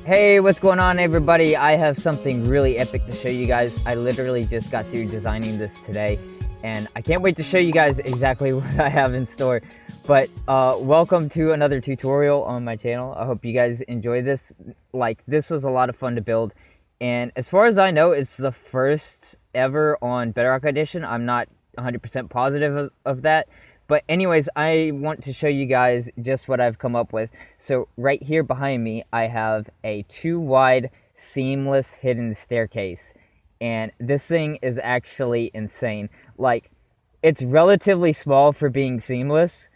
Hey, what's going on, everybody? I have something really epic to show you guys. I literally just got through designing this today, and I can't wait to show you guys exactly what I have in store. But welcome to another tutorial on my channel. I hope you guys enjoy this. This was a lot of fun to build, and as far as I know, it's the first ever on Bedrock Edition. I'm not 100% positive of that. But anyways, I want to show you guys just what I've come up with. So right here behind me, I have a 2-wide seamless hidden staircase. And this thing is actually insane. Like, it's relatively small for being seamless.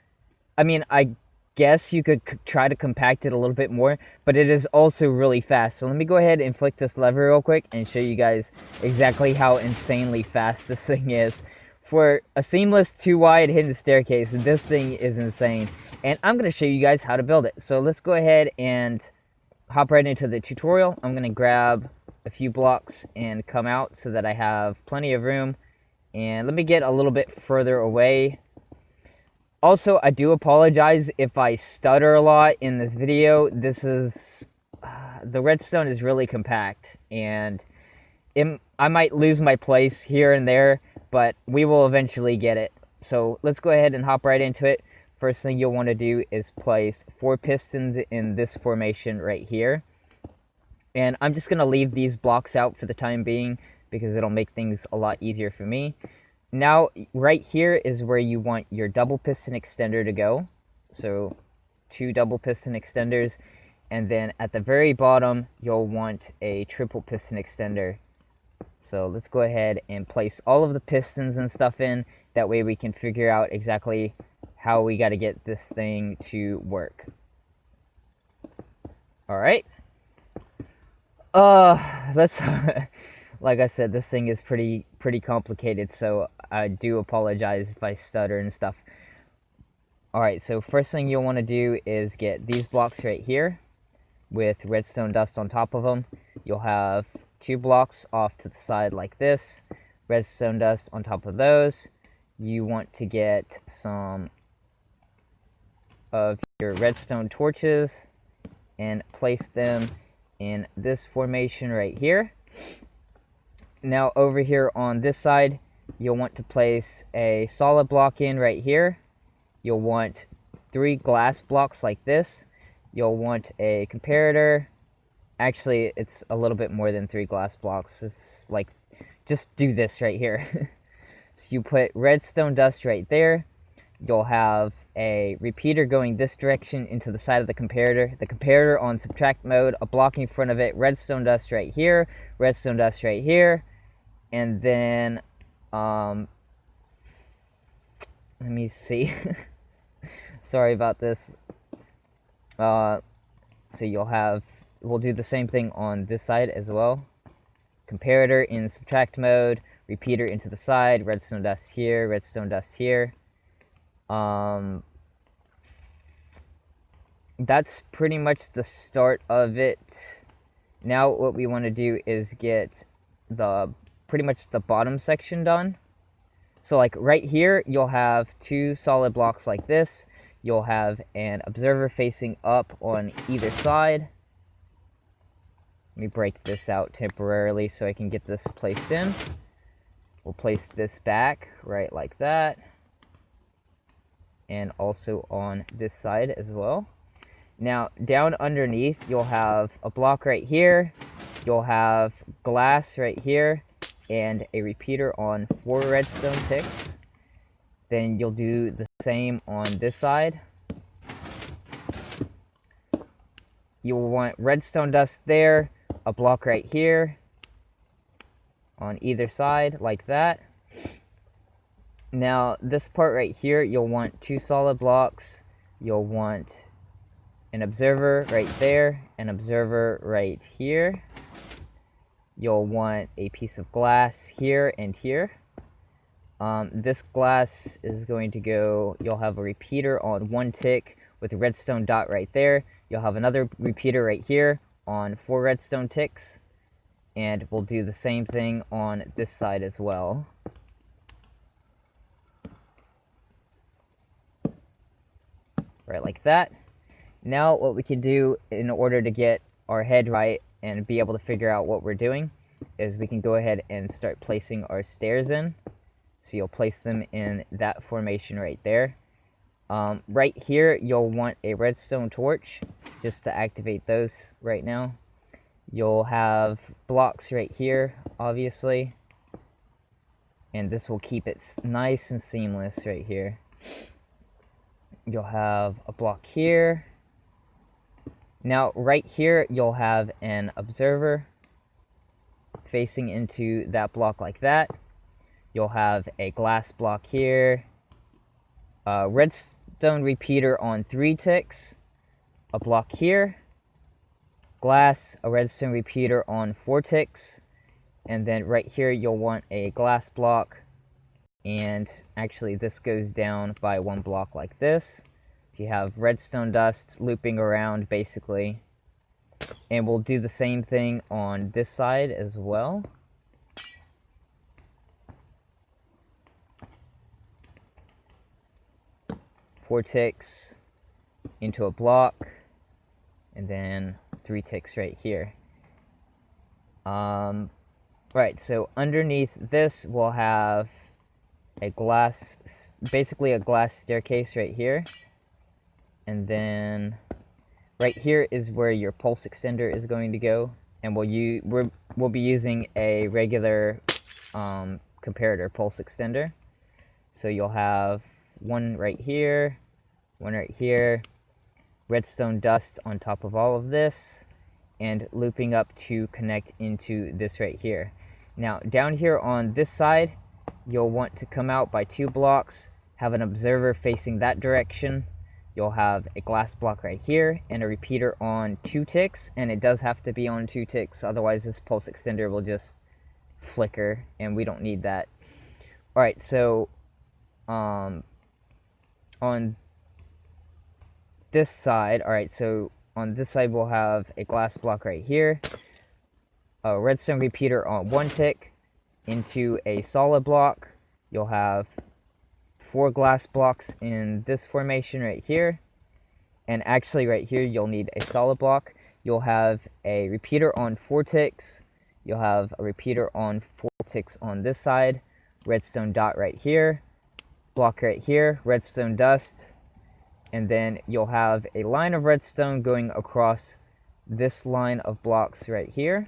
I mean, I guess you could try to compact it a little bit more, but it is also really fast. So let me go ahead and flick this lever real quick and show you guys exactly how insanely fast this thing is. For a seamless 2-wide hidden staircase, this thing is insane. And I'm going to show you guys how to build it. So let's go ahead and hop right into the tutorial. I'm going to grab a few blocks and come out so that I have plenty of room. And let me get a little bit further away. Also, I do apologize if I stutter a lot in this video. The redstone is really compact, and I might lose my place here and there, but we will eventually get it. So let's go ahead and hop right into it. First thing you'll want to do is place 4 pistons in this formation right here. And I'm just going to leave these blocks out for the time being because it'll make things a lot easier for me. Now, right here is where you want your double piston extender to go. So 2 double piston extenders. And then at the very bottom, you'll want a triple piston extender. So let's go ahead and place all of the pistons and stuff in. That way we can figure out exactly how we got to get this thing to work. Alright. Let's... Like I said, this thing is pretty complicated, so I do apologize if I stutter and stuff. Alright, so first thing you'll want to do is get these blocks right here with redstone dust on top of them. You'll have 2 blocks off to the side like this, redstone dust on top of those. You want to get some of your redstone torches and place them in this formation right here. Now over here on this side, you'll want to place a solid block in right here. You'll want 3 glass blocks like this. You'll want a comparator. Actually, it's a little bit more than 3 glass blocks. It's like, just do this right here. So you put redstone dust right there. You'll have a repeater going this direction into the side of the comparator. The comparator on subtract mode, a block in front of it, redstone dust right here, redstone dust right here. And then, let me see. Sorry about this. So we'll do the same thing on this side as well. Comparator in subtract mode, repeater into the side, redstone dust here, redstone dust here. That's pretty much the start of it. Now what we want to do is get pretty much the bottom section done. So like right here, you'll have 2 solid blocks like this. You'll have an observer facing up on either side. Let me break this out temporarily so I can get this placed in. We'll place this back right like that. And also on this side as well. Now down underneath, you'll have a block right here. You'll have glass right here. And a repeater on 4 redstone ticks. Then you'll do the same on this side. You'll want redstone dust there, a block right here on either side like that. Now this part right here, you'll want 2 solid blocks. You'll want an observer right there, an observer right here. You'll want a piece of glass here and here. This glass is going to go, you'll have a repeater on 1 tick with a redstone dot right there. You'll have another repeater right here on 4 redstone ticks. And we'll do the same thing on this side as well. Right like that. Now what we can do in order to get our head right and be able to figure out what we're doing is we can go ahead and start placing our stairs in. So you'll place them in that formation right there. Right here, you'll want a redstone torch just to activate those right now. You'll have blocks right here, obviously. And this will keep it nice and seamless right here. You'll have a block here. Now, right here, you'll have an observer facing into that block like that. You'll have a glass block here. A redstone repeater on 3 ticks. A block here. Glass, a redstone repeater on 4 ticks. And then right here you'll want a glass block, and actually this goes down by 1 block like this. So you have redstone dust looping around basically, and we'll do the same thing on this side as well. Four ticks into a block, and then 3 ticks right here. Right, so underneath this we'll have a glass, basically a glass staircase right here. And then right here is where your pulse extender is going to go. And we'll be using a regular comparator pulse extender. So you'll have one right here, one right here, redstone dust on top of all of this, and looping up to connect into this right here. Now, down here on this side, you'll want to come out by 2 blocks, have an observer facing that direction. You'll have a glass block right here, and a repeater on 2 ticks, and it does have to be on 2 ticks, otherwise this pulse extender will just flicker, and we don't need that. Alright, so, on this side, on this side we'll have a glass block right here, a redstone repeater on 1 tick into a solid block. You'll have 4 glass blocks in this formation right here, and actually right here you'll need a solid block. You'll have a repeater on 4 ticks, you'll have a repeater on 4 ticks on this side, redstone dot right here, block right here, redstone dust, and then you'll have a line of redstone going across this line of blocks right here.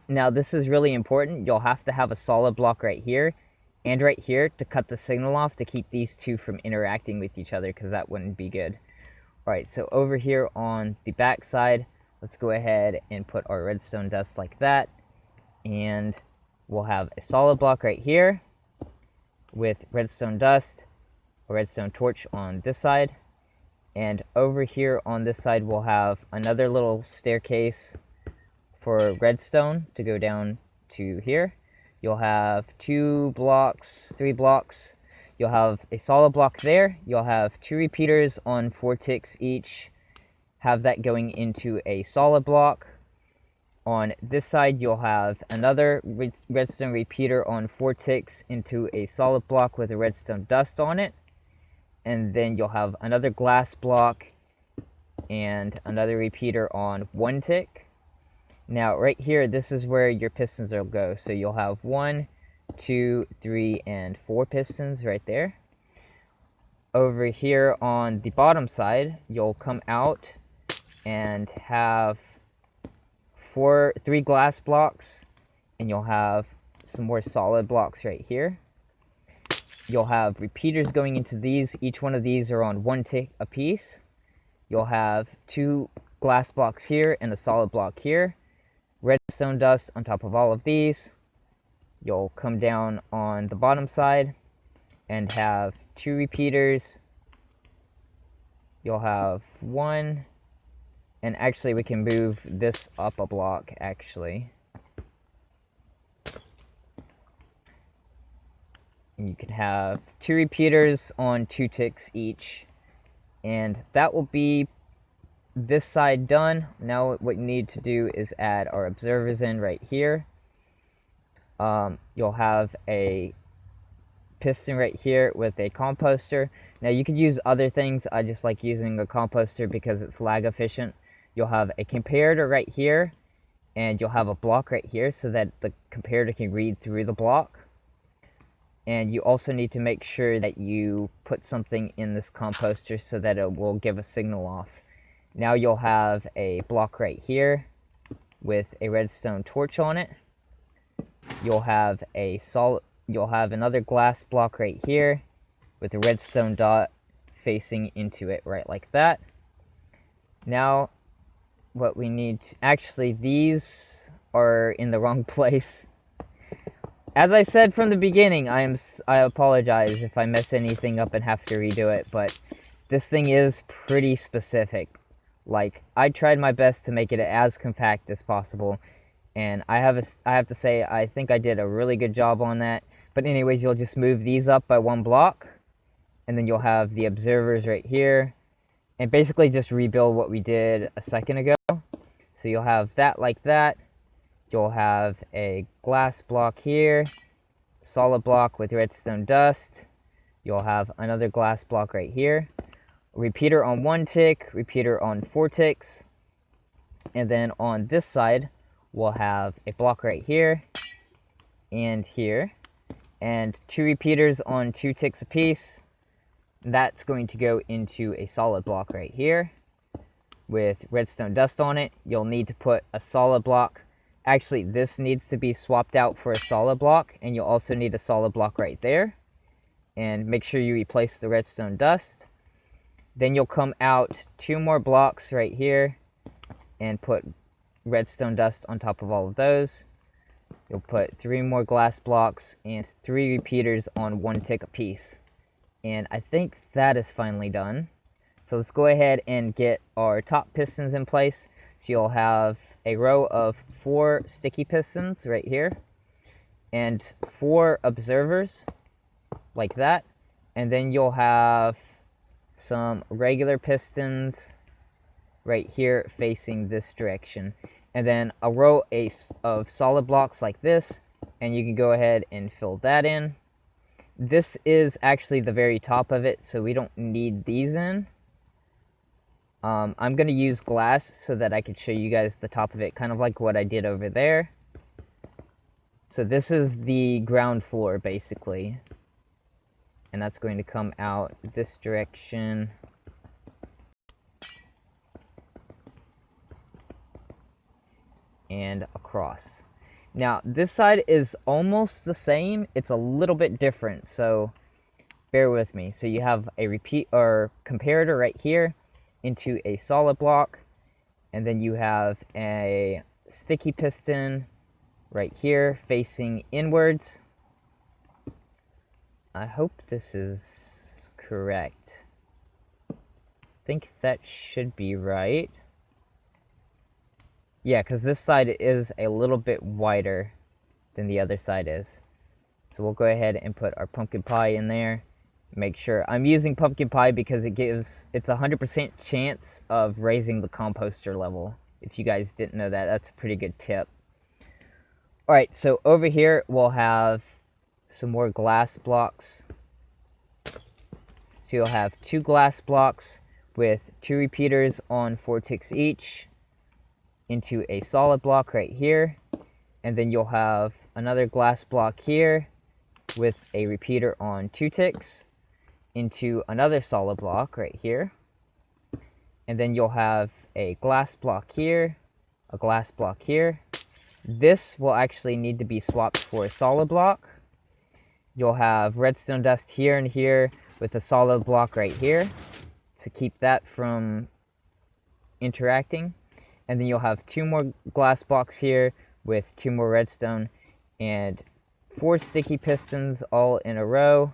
Now this is really important. You'll have to have a solid block right here and right here to cut the signal off to keep these two from interacting with each other, because that wouldn't be good. Alright, so over here on the back side, let's go ahead and put our redstone dust like that, and we'll have a solid block right here with redstone dust, a redstone torch on this side, and over here on this side we'll have another little staircase for redstone to go down to here. You'll have 2 blocks, 3 blocks. You'll have a solid block there. You'll have 2 repeaters on 4 ticks each. Have that going into a solid block. On this side, you'll have another redstone repeater on 4 ticks into a solid block with a redstone dust on it. And then you'll have another glass block and another repeater on 1 tick. Now, right here, this is where your pistons will go. So you'll have 1, 2, 3, and 4 pistons right there. Over here on the bottom side, you'll come out and have 3 glass blocks, and you'll have some more solid blocks right here. You'll have repeaters going into these. Each one of these are on 1 tick apiece. You'll have 2 glass blocks here and a solid block here. Redstone dust on top of all of these. You'll come down on the bottom side and have 2 repeaters. You'll have 1, and actually we can move this up a block actually. And you can have 2 repeaters on 2 ticks each, and that will be this side done. Now what you need to do is add our observers in right here. You'll have a piston right here with a composter. Now you could use other things. I just like using a composter because it's lag efficient. you'll have a comparator right here, and you'll have a block right here so that the comparator can read through the block. And you also need to make sure that you put something in this composter so that it will give a signal off. Now you'll have a block right here with a redstone torch on it. You'll have another glass block right here with a redstone dot facing into it, right like that. Now what we need to, actually these are in the wrong place. As I said from the beginning, I apologize if I mess anything up and have to redo it, but this thing is pretty specific. Like, I tried my best to make it as compact as possible, and I have to say I think I did a really good job on that. But anyways, you'll just move these up by one block, and then you'll have the observers right here, and basically just rebuild what we did a second ago. So you'll have that like that. You'll have a glass block here, solid block with redstone dust. You'll have another glass block right here, repeater on 1 tick, repeater on 4 ticks, and then on this side we'll have a block right here and here, and 2 repeaters on 2 ticks apiece. That's going to go into a solid block right here with redstone dust on it. You'll need to put a solid block. Actually, this needs to be swapped out for a solid block, and you'll also need a solid block right there. And make sure you replace the redstone dust. Then you'll come out 2 more blocks right here and put redstone dust on top of all of those. You'll put 3 more glass blocks and 3 repeaters on 1 tick apiece. And I think that is finally done. So let's go ahead and get our top pistons in place. So you'll have a row of 4 sticky pistons right here and 4 observers like that, and then you'll have some regular pistons right here facing this direction, and then a row of solid blocks like this, and you can go ahead and fill that in. This is actually the very top of it, so we don't need these in. I'm going to use glass so that I could show you guys the top of it, kind of like what I did over there. So this is the ground floor, basically. And that's going to come out this direction. And across. Now, this side is almost the same. It's a little bit different, so bear with me. So you have a comparator right here into a solid block, and then you have a sticky piston right here facing inwards. I hope this is correct. I think that should be right. Yeah, because this side is a little bit wider than the other side is. So we'll go ahead and put our pumpkin pie in there. Make sure I'm using pumpkin pie because it's 100% chance of raising the composter level. If you guys didn't know that, that's a pretty good tip. Alright, so over here we'll have some more glass blocks. So you'll have 2 glass blocks with 2 repeaters on 4 ticks each into a solid block right here, and then you'll have another glass block here with a repeater on 2 ticks into another solid block right here, and then you'll have a glass block here, a glass block here. This will actually need to be swapped for a solid block. You'll have redstone dust here and here with a solid block right here to keep that from interacting. And then you'll have 2 more glass blocks here with 2 more redstone and 4 sticky pistons all in a row.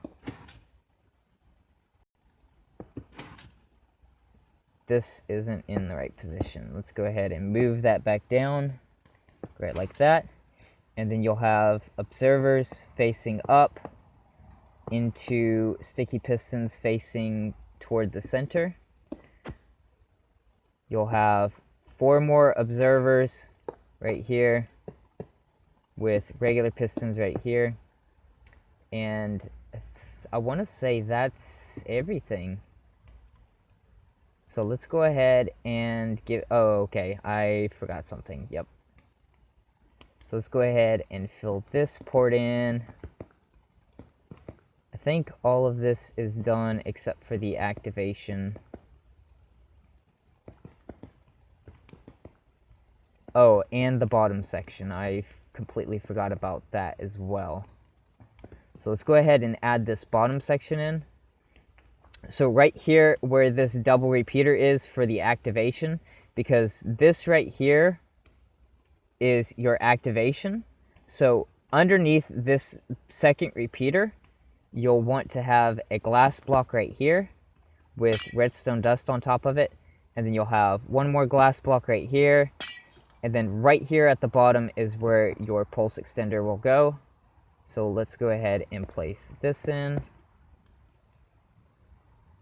This isn't in the right position. Let's go ahead and move that back down, right like that. And then you'll have observers facing up into sticky pistons facing toward the center. You'll have 4 more observers right here with regular pistons right here. And I want to say that's everything. So let's go ahead and oh, okay, I forgot something. Yep. So let's go ahead and fill this port in. I think all of this is done except for the activation. Oh, and the bottom section. I completely forgot about that as well. So let's go ahead and add this bottom section in. So right here where this double repeater is for the activation, because this right here is your activation. So underneath this second repeater, you'll want to have a glass block right here with redstone dust on top of it. And then you'll have one more glass block right here. And then right here at the bottom is where your pulse extender will go. So let's go ahead and place this in.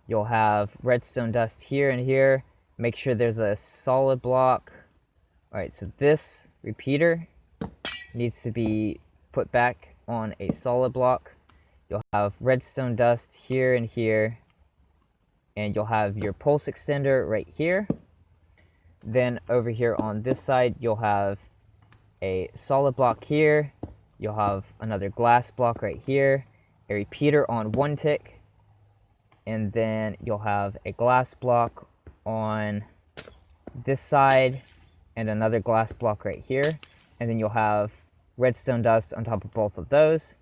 You'll have redstone dust here and here. Make sure there's a solid block. Alright, so this repeater needs to be put back on a solid block. You'll have redstone dust here and here. And you'll have your pulse extender right here. Then over here on this side, you'll have a solid block here. You'll have another glass block right here. A repeater on one tick. And then you'll have a glass block on this side and another glass block right here. And then you'll have redstone dust on top of both of those.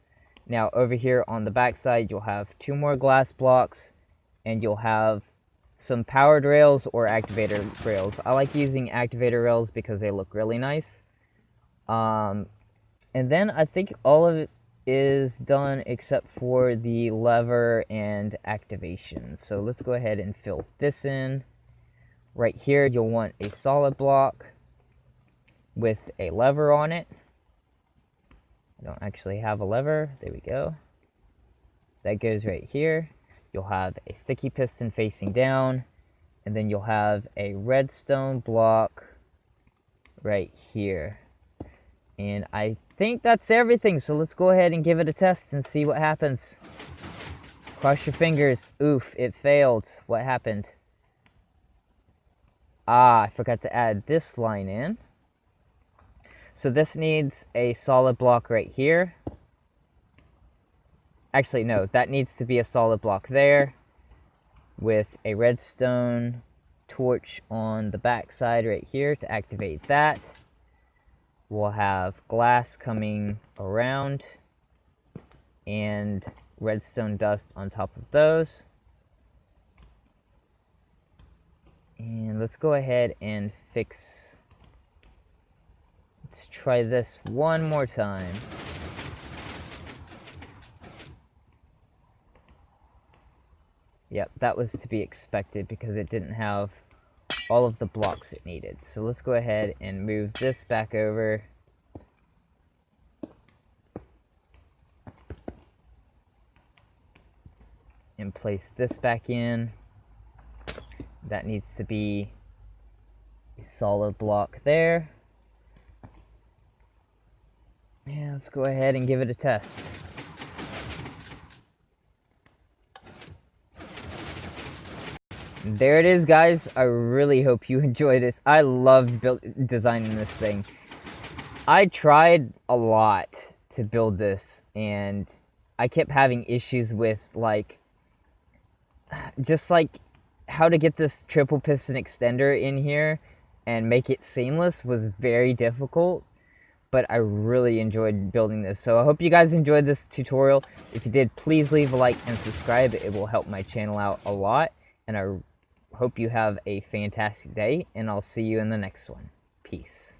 Now over here on the back side, you'll have two more glass blocks and you'll have some powered rails or activator rails. I like using activator rails because they look really nice. And then I think all of it is done except for the lever and activation. So let's go ahead and fill this in. Right here you'll want a solid block with a lever on it. I don't actually have a lever. There we go. That goes right here. You'll have a sticky piston facing down, and then you'll have a redstone block right here. And I think that's everything, so let's go ahead and give it a test and see what happens. Cross your fingers. Oof, it failed. What happened? Ah, I forgot to add this line in. So this needs a solid block right here. Actually, no, that needs to be a solid block there with a redstone torch on the back side right here to activate that. We'll have glass coming around and redstone dust on top of those. And let's go ahead and fix. Let's try this one more time. Yep, that was to be expected because it didn't have all of the blocks it needed. So let's go ahead and move this back over. And place this back in. That needs to be a solid block there. Yeah, let's go ahead and give it a test. There it is, guys. I really hope you enjoy this. I love designing this thing. I tried a lot to build this, and I kept having issues with, just how to get this triple piston extender in here and make it seamless was very difficult. But I really enjoyed building this. So I hope you guys enjoyed this tutorial. If you did, please leave a like and subscribe. It will help my channel out a lot. And I hope you have a fantastic day, and I'll see you in the next one. Peace.